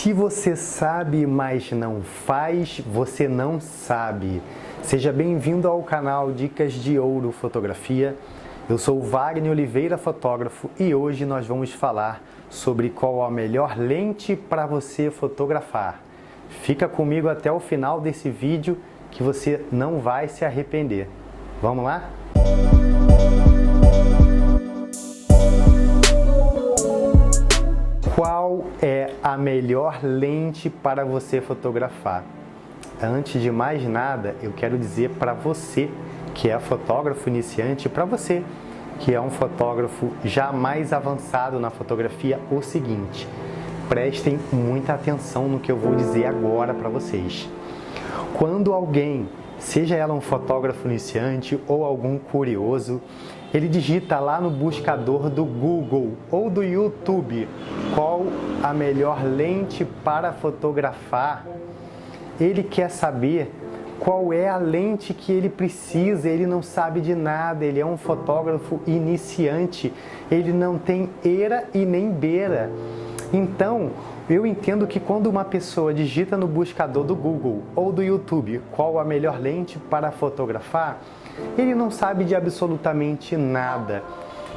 Se você sabe, mas não faz, você não sabe. Seja bem-vindo ao canal Dicas de Ouro Fotografia. Eu sou o Wagner Oliveira, fotógrafo, e hoje nós vamos falar sobre qual a melhor lente para você fotografar. Fica comigo até o final desse vídeo que você não vai se arrepender. Vamos lá? Qual é a melhor lente para você fotografar? Antes de mais nada, eu quero dizer para você que é fotógrafo iniciante, para você que é um fotógrafo já mais avançado na fotografia, o seguinte: prestem muita atenção no que eu vou dizer agora para vocês. Quando alguém, seja ela um fotógrafo iniciante ou algum curioso, ele digita lá no buscador do Google ou do YouTube qual a melhor lente para fotografar, ele quer saber qual é a lente que ele precisa. Ele não sabe de nada, ele é um fotógrafo iniciante, ele não tem eira e nem beira. Então, eu entendo que quando uma pessoa digita no buscador do Google ou do YouTube qual a melhor lente para fotografar, ele não sabe de absolutamente nada.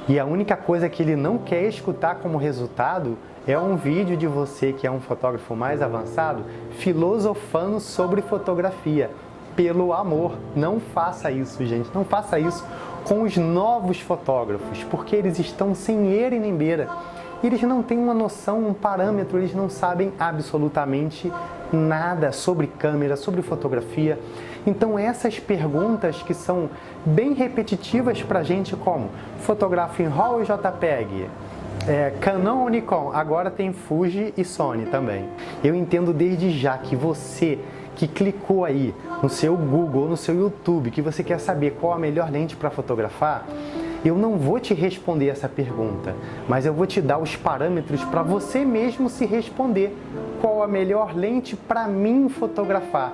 E a única coisa que ele não quer escutar como resultado é um vídeo de você, que é um fotógrafo mais avançado, filosofando sobre fotografia. Pelo amor, não faça isso, gente. Não faça isso com os novos fotógrafos, porque eles estão sem eira e nem beira. Eles não têm uma noção, um parâmetro, eles não sabem absolutamente nada sobre câmera, sobre fotografia. Então essas perguntas que são bem repetitivas para a gente, como fotografa em RAW ou JPEG? Canon ou Nikon? Agora tem Fuji e Sony também. Eu entendo desde já que você que clicou aí no seu Google, no seu YouTube, que você quer saber qual a melhor lente para fotografar, eu não vou te responder essa pergunta, mas eu vou te dar os parâmetros para você mesmo se responder qual a melhor lente para mim fotografar.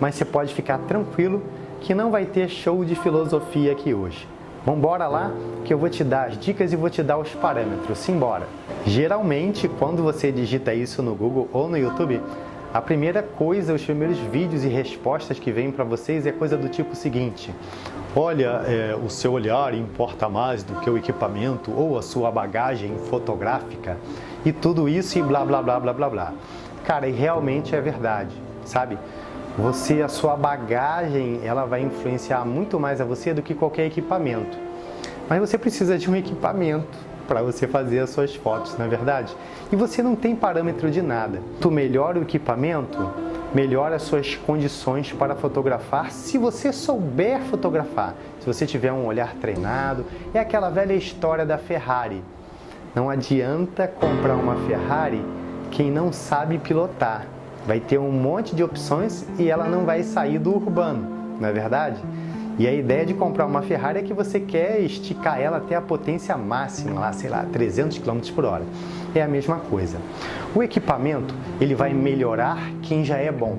Mas você pode ficar tranquilo que não vai ter show de filosofia aqui hoje. Vamos embora lá que eu vou te dar as dicas e vou te dar os parâmetros. Simbora! Geralmente, quando você digita isso no Google ou no YouTube, a primeira coisa, os primeiros vídeos e respostas que vêm para vocês é coisa do tipo seguinte: olha, o seu olhar importa mais do que o equipamento ou a sua bagagem fotográfica e tudo isso e blá blá blá blá blá blá. Cara, e realmente é verdade, sabe? A sua bagagem, ela vai influenciar muito mais a você do que qualquer equipamento. Mas você precisa de um equipamento para você fazer as suas fotos, não é verdade? E você não tem parâmetro de nada. Tu melhora o equipamento, melhora as suas condições para fotografar, se você souber fotografar, se você tiver um olhar treinado. É aquela velha história da Ferrari. Não adianta comprar uma Ferrari quem não sabe pilotar. Vai ter um monte de opções e ela não vai sair do urbano, não é verdade? E a ideia de comprar uma Ferrari é que você quer esticar ela até a potência máxima, lá, sei lá, 300 km por hora. É a mesma coisa. O equipamento, ele vai melhorar quem já é bom,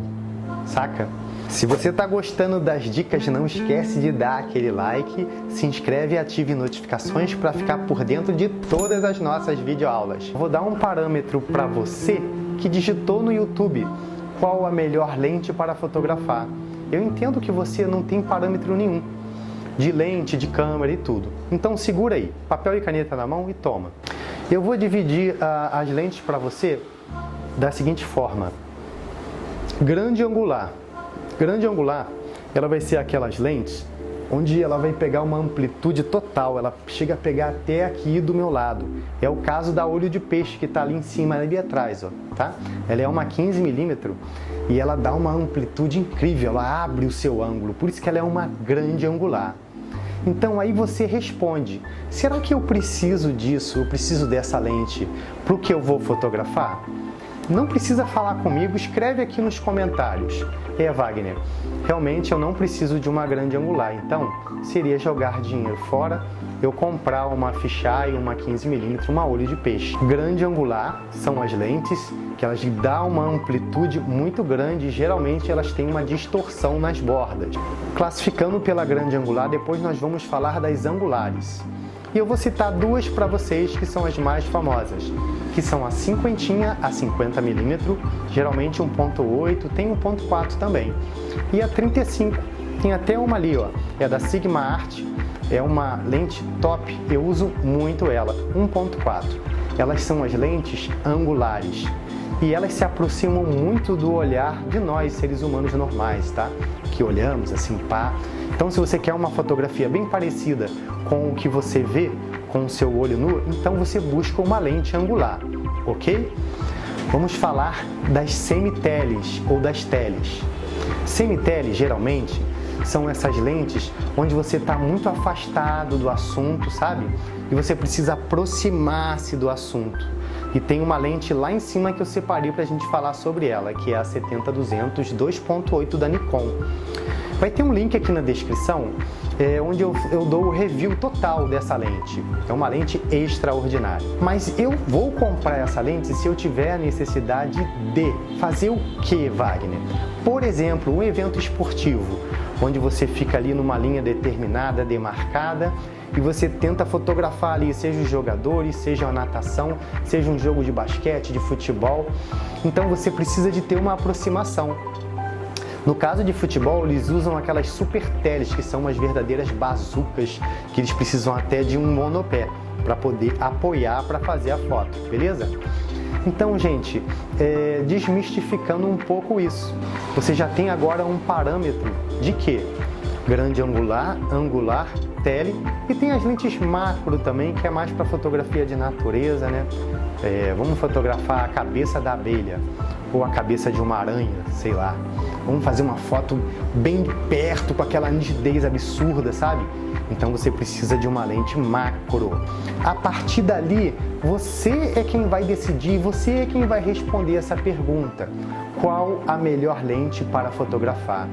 saca? Se você está gostando das dicas, não esquece de dar aquele like, se inscreve e ative notificações para ficar por dentro de todas as nossas videoaulas. Vou dar um parâmetro para você que digitou no YouTube qual a melhor lente para fotografar. Eu entendo que você não tem parâmetro nenhum de lente, de câmera e tudo. Então segura aí, papel e caneta na mão e toma. Eu vou dividir as lentes para você da seguinte forma: grande angular. Grande angular, ela vai ser aquelas lentes onde ela vai pegar uma amplitude total, ela chega a pegar até aqui do meu lado. É o caso da olho de peixe, que está ali em cima, ali atrás, ó, tá? Ela é uma 15mm e ela dá uma amplitude incrível, ela abre o seu ângulo, por isso que ela é uma grande angular. Então aí você responde: será que eu preciso disso, eu preciso dessa lente para o que eu vou fotografar? Não precisa falar comigo, escreve aqui nos comentários: Wagner, realmente eu não preciso de uma grande angular, então seria jogar dinheiro fora eu comprar uma fisheye, uma 15mm, uma olho de peixe. Grande angular são as lentes que elas dão uma amplitude muito grande e geralmente elas têm uma distorção nas bordas. Classificando pela grande angular, depois nós vamos falar das angulares. E eu vou citar duas para vocês que são as mais famosas, que são a 50 a 50mm, geralmente 1.8, tem 1.4 também. E a 35, tem até uma ali, ó, é da Sigma Art, é uma lente top, eu uso muito ela, 1.4. Elas são as lentes angulares e elas se aproximam muito do olhar de nós, seres humanos normais, tá? Que olhamos assim, pá. Então, se você quer uma fotografia bem parecida com o que você vê com o seu olho nu, então você busca uma lente angular, ok? Vamos falar das semiteles ou das teles. Semiteles, geralmente, são essas lentes onde você está muito afastado do assunto, sabe? E você precisa aproximar-se do assunto. E tem uma lente lá em cima que eu separei para a gente falar sobre ela, que é a 70-200 2.8 da Nikon. Vai ter um link aqui na descrição onde eu dou o review total dessa lente. É uma lente extraordinária. Mas eu vou comprar essa lente se eu tiver a necessidade de fazer o que, Wagner? Por exemplo, um evento esportivo, onde você fica ali numa linha determinada, demarcada, e você tenta fotografar ali, seja os jogadores, seja a natação, seja um jogo de basquete, de futebol. Então você precisa de ter uma aproximação. No caso de futebol, eles usam aquelas super teles, que são umas verdadeiras bazucas, que eles precisam até de um monopé para poder apoiar para fazer a foto, beleza? Então, gente, desmistificando um pouco isso, você já tem agora um parâmetro de quê? Grande angular, tele, e tem as lentes macro também, que é mais para fotografia de natureza, né? Vamos fotografar a cabeça da abelha ou a cabeça de uma aranha, sei lá. Vamos fazer uma foto bem perto, com aquela nitidez absurda, sabe? Então você precisa de uma lente macro. A partir dali, você é quem vai decidir, você é quem vai responder essa pergunta. Qual a melhor lente para fotografar?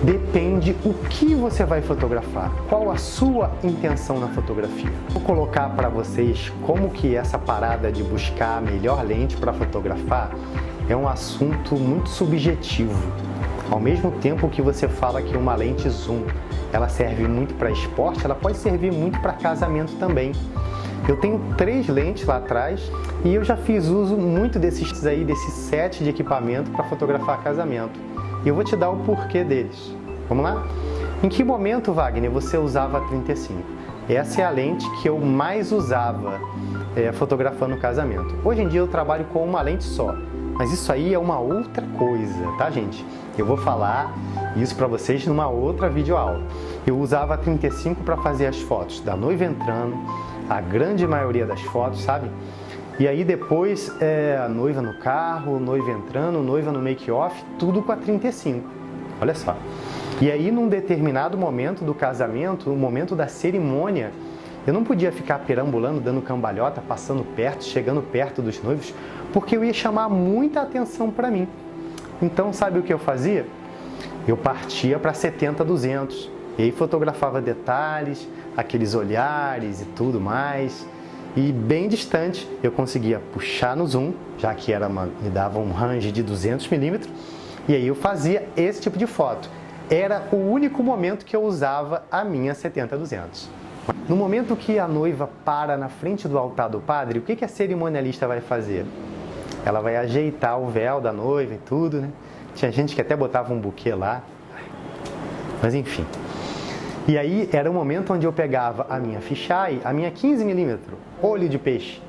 Depende o que você vai fotografar, qual a sua intenção na fotografia. Vou colocar para vocês como que essa parada de buscar a melhor lente para fotografar é um assunto muito subjetivo. Ao mesmo tempo que você fala que uma lente zoom, ela serve muito para esporte, ela pode servir muito para casamento também. Eu tenho 3 lentes lá atrás e eu já fiz uso muito desse set de equipamento para fotografar casamento. E eu vou te dar o porquê deles. Vamos lá? Em que momento, Wagner, você usava a 35? Essa é a lente que eu mais usava fotografando casamento. Hoje em dia eu trabalho com uma lente só, mas isso aí é uma outra coisa, tá, gente? Eu vou falar isso para vocês numa outra videoaula. Eu usava a 35 para fazer as fotos da noiva entrando, a grande maioria das fotos, sabe? E aí depois a noiva no carro, noiva entrando, noiva no make-off, tudo com a 35. Olha só. E aí num determinado momento do casamento, no momento da cerimônia, eu não podia ficar perambulando, dando cambalhota, passando perto, chegando perto dos noivos, porque eu ia chamar muita atenção para mim. Então sabe o que eu fazia? Eu partia para 70-200 e aí fotografava detalhes, aqueles olhares e tudo mais. E bem distante eu conseguia puxar no zoom, já que me dava um range de 200mm, e aí eu fazia esse tipo de foto. Era o único momento que eu usava a minha 70-200. No momento que a noiva para na frente do altar do padre, o que a cerimonialista vai fazer? Ela vai ajeitar o véu da noiva e tudo, né? Tinha gente que até botava um buquê lá, mas enfim. E aí era o momento onde eu pegava a minha fisheye, a minha 15mm, olho de peixe.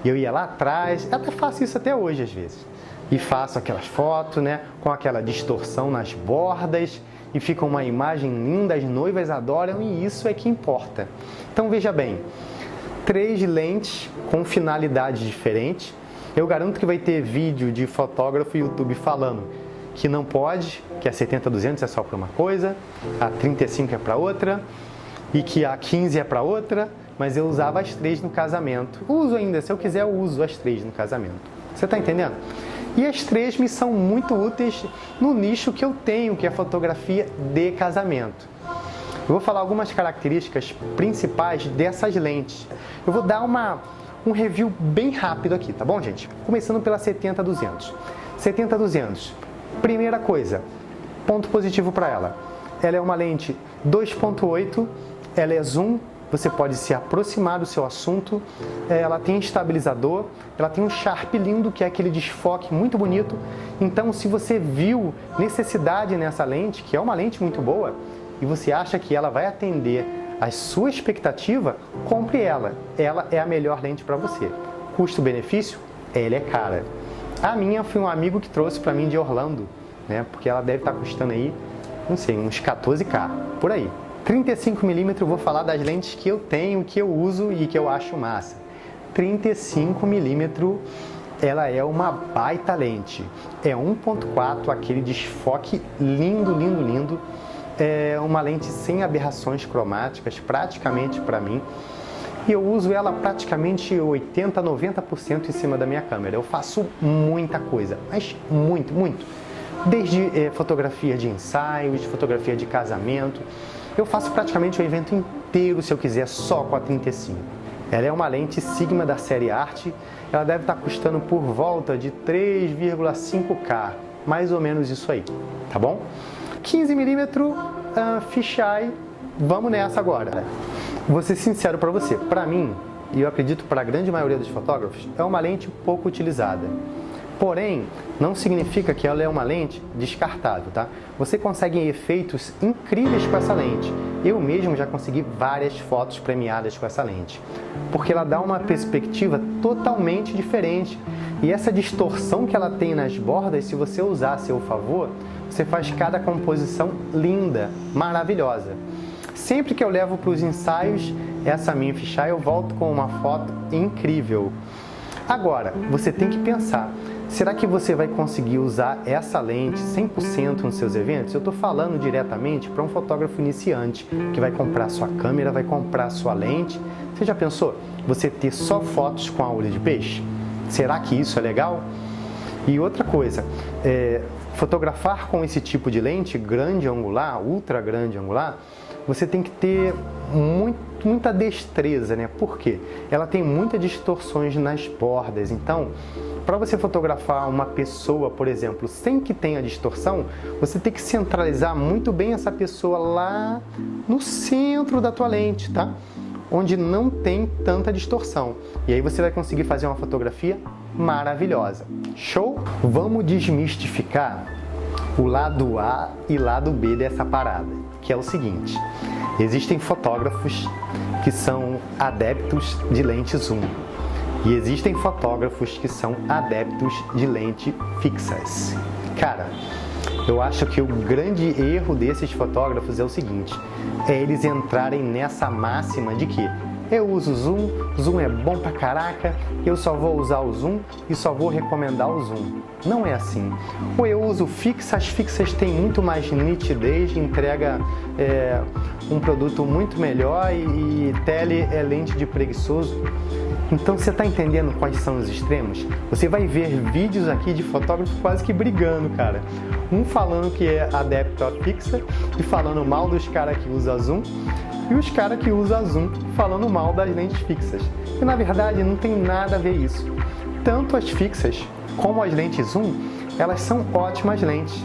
E eu ia lá atrás, até faço isso até hoje às vezes. E faço aquelas fotos, né, com aquela distorção nas bordas, e fica uma imagem linda, as noivas adoram e isso é que importa. Então veja bem, 3 lentes com finalidades diferentes. Eu garanto que vai ter vídeo de fotógrafo e YouTube falando que não pode, que a 70-200 é só para uma coisa, a 35 é para outra e que a 15 é para outra, mas eu usava as 3 no casamento. Uso ainda, se eu quiser eu uso as 3 no casamento. Você está entendendo? E as 3 me são muito úteis no nicho que eu tenho, que é a fotografia de casamento. Eu vou falar algumas características principais dessas lentes. Eu vou dar um review bem rápido aqui, tá bom, gente? Começando pela 70-200. 70-200, primeira coisa, ponto positivo para ela. Ela é uma lente 2.8, ela é zoom você pode se aproximar do seu assunto, ela tem estabilizador, ela tem um Sharp lindo, que é aquele desfoque muito bonito. Então, se você viu necessidade nessa lente, que é uma lente muito boa, e você acha que ela vai atender a sua expectativa, compre ela. Ela é a melhor lente para você. Custo-benefício, ela é cara. A minha foi um amigo que trouxe para mim de Orlando, né? Porque ela deve estar custando aí, não sei, uns 14K, por aí. 35mm, eu vou falar das lentes que eu tenho, que eu uso e que eu acho massa. 35mm, ela é uma baita lente. É 1.4, aquele desfoque lindo, lindo, lindo. É uma lente sem aberrações cromáticas, praticamente para mim. E eu uso ela praticamente 80%, 90% em cima da minha câmera. Eu faço muita coisa, mas muito, muito. Desde fotografia de ensaios, fotografia de casamento. Eu faço praticamente o evento inteiro, se eu quiser, só com a 35. Ela é uma lente Sigma da série Art. Ela deve estar custando por volta de 3,5K, mais ou menos isso aí, tá bom? 15mm fisheye, vamos nessa agora. Vou ser sincero para você, para mim, e eu acredito para a grande maioria dos fotógrafos, é uma lente pouco utilizada. Porém, não significa que ela é uma lente descartável, tá? Você consegue efeitos incríveis com essa lente. Eu mesmo já consegui várias fotos premiadas com essa lente, porque ela dá uma perspectiva totalmente diferente. E essa distorção que ela tem nas bordas, se você usar a seu favor, você faz cada composição linda, maravilhosa. Sempre que eu levo para os ensaios essa minha fisheye, eu volto com uma foto incrível. Agora, você tem que pensar, será que você vai conseguir usar essa lente 100% nos seus eventos? Eu estou falando diretamente para um fotógrafo iniciante, que vai comprar sua câmera, vai comprar sua lente. Você já pensou? Você ter só fotos com a olho de peixe? Será que isso é legal? E outra coisa, fotografar com esse tipo de lente grande angular, ultra grande angular, você tem que ter muita destreza, né? Por quê? Ela tem muitas distorções nas bordas. Então, para você fotografar uma pessoa, por exemplo, sem que tenha distorção, você tem que centralizar muito bem essa pessoa lá no centro da tua lente, tá? Onde não tem tanta distorção. E aí você vai conseguir fazer uma fotografia maravilhosa. Show? Vamos desmistificar o lado A e lado B dessa parada, que é o seguinte: existem fotógrafos que são adeptos de lente zoom e existem fotógrafos que são adeptos de lente fixas. Cara, eu acho que o grande erro desses fotógrafos é o seguinte: é eles entrarem nessa máxima de que eu uso zoom, zoom é bom pra caraca, eu só vou usar o zoom e só vou recomendar o zoom. Não é assim. Ou eu uso fixa, as fixas têm muito mais nitidez, entrega um produto muito melhor e tele é lente de preguiçoso. Então você está entendendo quais são os extremos? Você vai ver vídeos aqui de fotógrafo quase que brigando, cara. Um falando que é adepto a fixa e falando mal dos caras que usam zoom, e os caras que usam zoom falando mal das lentes fixas. E na verdade não tem nada a ver isso. Tanto as fixas como as lentes zoom, elas são ótimas lentes.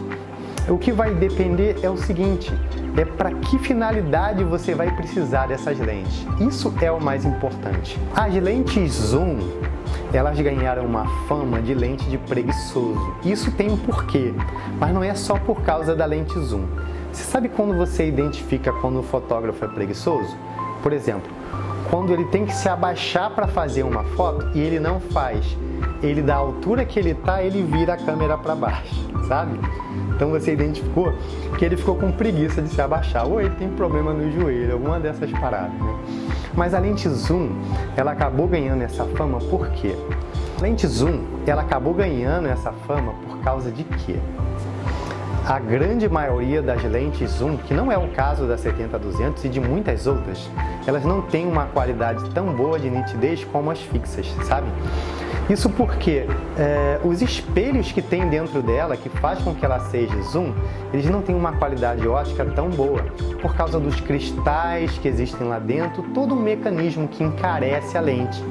O que vai depender é o seguinte: é para que finalidade você vai precisar dessas lentes. Isso é o mais importante. As lentes zoom, elas ganharam uma fama de lente de preguiçoso. Isso tem um porquê, mas não é só por causa da lente zoom. Você sabe quando você identifica quando o fotógrafo é preguiçoso? Por exemplo, quando ele tem que se abaixar para fazer uma foto e ele não faz. Ele, da altura que ele está, ele vira a câmera para baixo, sabe? Então você identificou que ele ficou com preguiça de se abaixar, ou ele tem problema no joelho, alguma dessas paradas, né? Mas a lente zoom, ela acabou ganhando essa fama por quê? A lente zoom, ela acabou ganhando essa fama por causa de quê? A grande maioria das lentes zoom, que não é o caso da 70-200 e de muitas outras, elas não têm uma qualidade tão boa de nitidez como as fixas, sabe? Isso porque os espelhos que tem dentro dela, que faz com que ela seja zoom, eles não têm uma qualidade ótica tão boa, por causa dos cristais que existem lá dentro, todo um mecanismo que encarece a lente.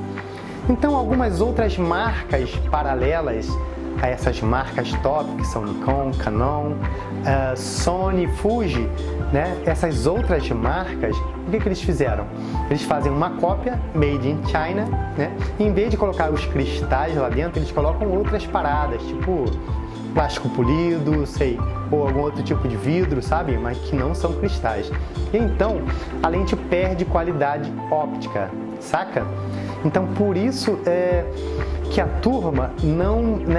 Então, algumas outras marcas paralelas a essas marcas top, que são Nikon, Canon, Sony, Fuji, né? Essas outras marcas, o que eles fizeram? Eles fazem uma cópia made in China, né? E em vez de colocar os cristais lá dentro, eles colocam outras paradas, tipo plástico polido, ou algum outro tipo de vidro, sabe? Mas que não são cristais. E então, a lente perde qualidade óptica, saca? Então, por isso que a turma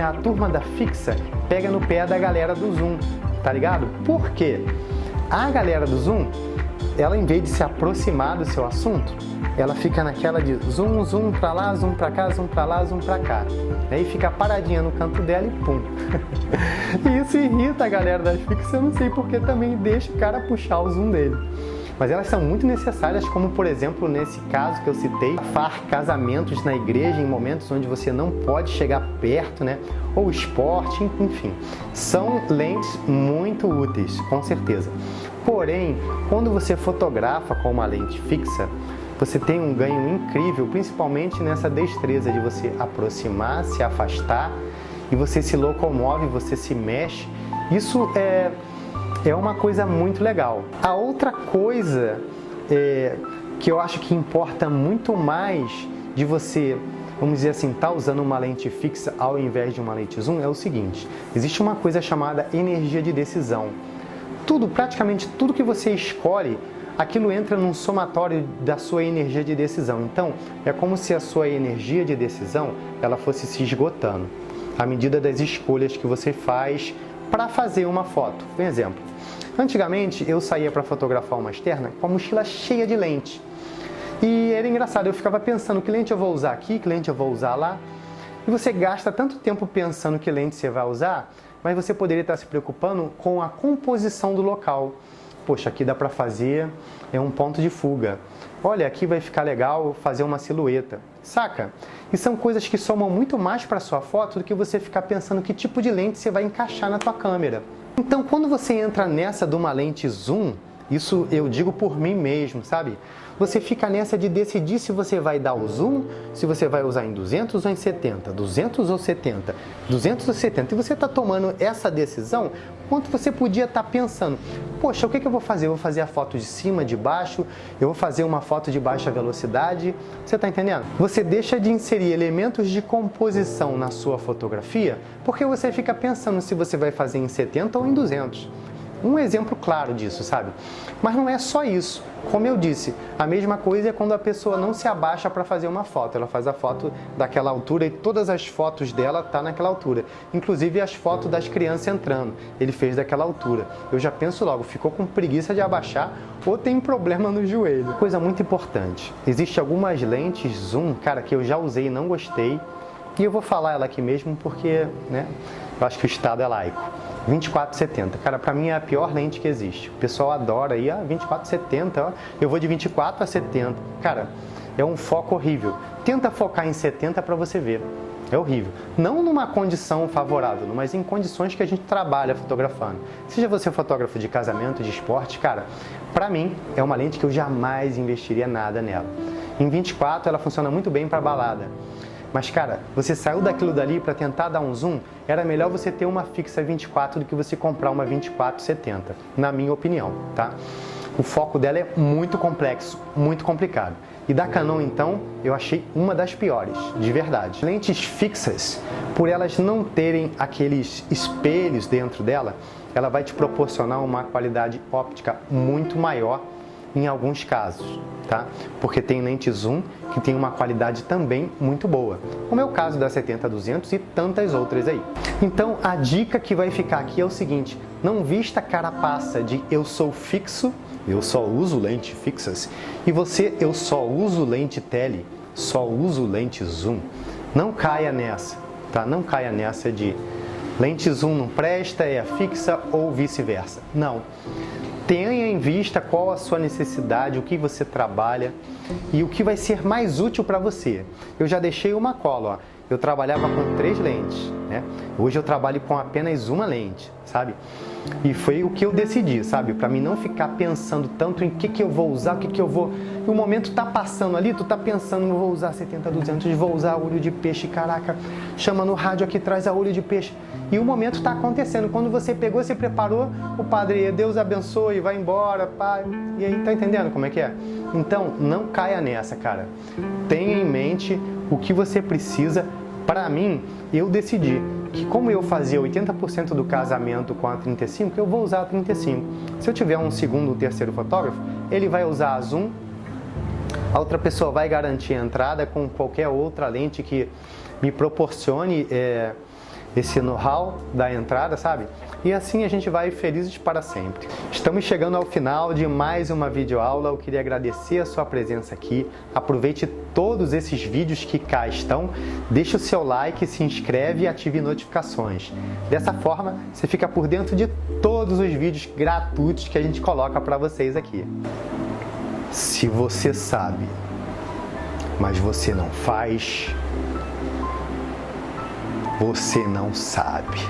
a turma da fixa pega no pé da galera do zoom, tá ligado? Por quê? A galera do zoom, ela em vez de se aproximar do seu assunto, ela fica naquela de zoom, zoom pra lá, zoom pra cá, zoom pra lá, zoom pra cá. Aí fica paradinha no canto dela e pum. E isso irrita a galera das fixas, eu não sei porque também deixa o cara puxar o zoom dele. Mas elas são muito necessárias, como por exemplo nesse caso que eu citei, fotografar casamentos na igreja em momentos onde você não pode chegar perto, né? Ou esporte, enfim. São lentes muito úteis, com certeza. Porém, quando você fotografa com uma lente fixa, você tem um ganho incrível, principalmente nessa destreza de você aproximar, se afastar, e você se locomove, você se mexe. Isso é uma coisa muito legal. A outra coisa que eu acho que importa muito mais de você, vamos dizer assim, estar usando uma lente fixa ao invés de uma lente zoom é o seguinte: existe uma coisa chamada energia de decisão. Praticamente tudo que você escolhe, aquilo entra num somatório da sua energia de decisão. Então, é como se a sua energia de decisão ela fosse se esgotando à medida das escolhas que você faz para fazer uma foto. Por exemplo, antigamente eu saía para fotografar uma externa com a mochila cheia de lente. E era engraçado, eu ficava pensando que lente eu vou usar aqui, que lente eu vou usar lá. E você gasta tanto tempo pensando que lente você vai usar, mas você poderia estar se preocupando com a composição do local. Poxa, aqui dá para fazer um ponto de fuga. Olha, aqui vai ficar legal fazer uma silhueta. Saca? E são coisas que somam muito mais para a sua foto do que você ficar pensando que tipo de lente você vai encaixar na tua câmera. Então, quando você entra nessa de uma lente zoom, isso eu digo por mim mesmo, sabe? Você fica nessa de decidir se você vai dar o zoom, se você vai usar em 200 ou em 70, 200 ou 70, 200 ou 70. E você está tomando essa decisão, enquanto você podia estar pensando, poxa, o que eu vou fazer? Eu vou fazer a foto de cima, de baixo, eu vou fazer uma foto de baixa velocidade. Você está entendendo? Você deixa de inserir elementos de composição na sua fotografia, porque você fica pensando se você vai fazer em 70 ou em 200. Um exemplo claro disso, sabe? Mas não é só isso. Como eu disse, a mesma coisa é quando a pessoa não se abaixa para fazer uma foto. Ela faz a foto daquela altura e todas as fotos dela tá naquela altura. Inclusive as fotos das crianças entrando. Ele fez daquela altura. Eu já penso logo, ficou com preguiça de abaixar ou tem problema no joelho. Coisa muito importante. Existem algumas lentes zoom, cara, que eu já usei e não gostei. E eu vou falar ela aqui mesmo porque, né, eu acho que o estado é laico. 24-70, cara, pra mim é a pior lente que existe. O pessoal adora aí, 24-70, eu vou de 24 a 70. Cara, é um foco horrível. Tenta focar em 70 para você ver. É horrível. Não numa condição favorável, mas em condições que a gente trabalha fotografando. Seja você fotógrafo de casamento, de esporte, cara, pra mim é uma lente que eu jamais investiria nada nela. Em 24 ela funciona muito bem para balada. Mas, cara, você saiu daquilo dali para tentar dar um zoom, era melhor você ter uma fixa 24 do que você comprar uma 24-70, na minha opinião, tá? O foco dela é muito complexo, muito complicado. E da Canon, então, eu achei uma das piores, de verdade. Lentes fixas, por elas não terem aqueles espelhos dentro dela, ela vai te proporcionar uma qualidade óptica muito maior em alguns casos, tá? Porque tem lente zoom que tem uma qualidade também muito boa, como é o caso da 70-200 e tantas outras aí. Então a dica que vai ficar aqui é o seguinte: não vista a carapaça de eu sou fixo, eu só uso lentes fixas, e você, eu só uso lente tele, só uso lente zoom. Não caia nessa, tá? Não caia nessa de lente zoom não presta, é a fixa ou vice-versa. Não. Tenha em vista qual a sua necessidade, o que você trabalha e o que vai ser mais útil para você. Eu já deixei uma cola, ó. Eu trabalhava com 3 lentes, né? Hoje eu trabalho com apenas uma lente, sabe? E foi o que eu decidi, sabe? Para mim não ficar pensando tanto em que eu vou usar, o que eu vou... E o momento tá passando ali, tu tá pensando, não vou usar 70-200, vou usar olho de peixe, caraca, chama no rádio aqui, traz a olho de peixe. E o momento tá acontecendo, quando você pegou, se preparou, o padre, Deus abençoe, vai embora, pai. E aí, tá entendendo como é que é? Então, não caia nessa, cara. Tenha em mente o que você precisa. Para mim, eu decidi que como eu fazia 80% do casamento com a 35, eu vou usar a 35. Se eu tiver um segundo ou terceiro fotógrafo, ele vai usar a zoom, a outra pessoa vai garantir a entrada com qualquer outra lente que me proporcione esse know-how da entrada, sabe? E assim a gente vai felizes para sempre. Estamos chegando ao final de mais uma videoaula. Eu queria agradecer a sua presença aqui. Aproveite todos esses vídeos que cá estão. Deixe o seu like, se inscreve e ative notificações. Dessa forma, você fica por dentro de todos os vídeos gratuitos que a gente coloca para vocês aqui. Se você sabe, mas você não faz, você não sabe.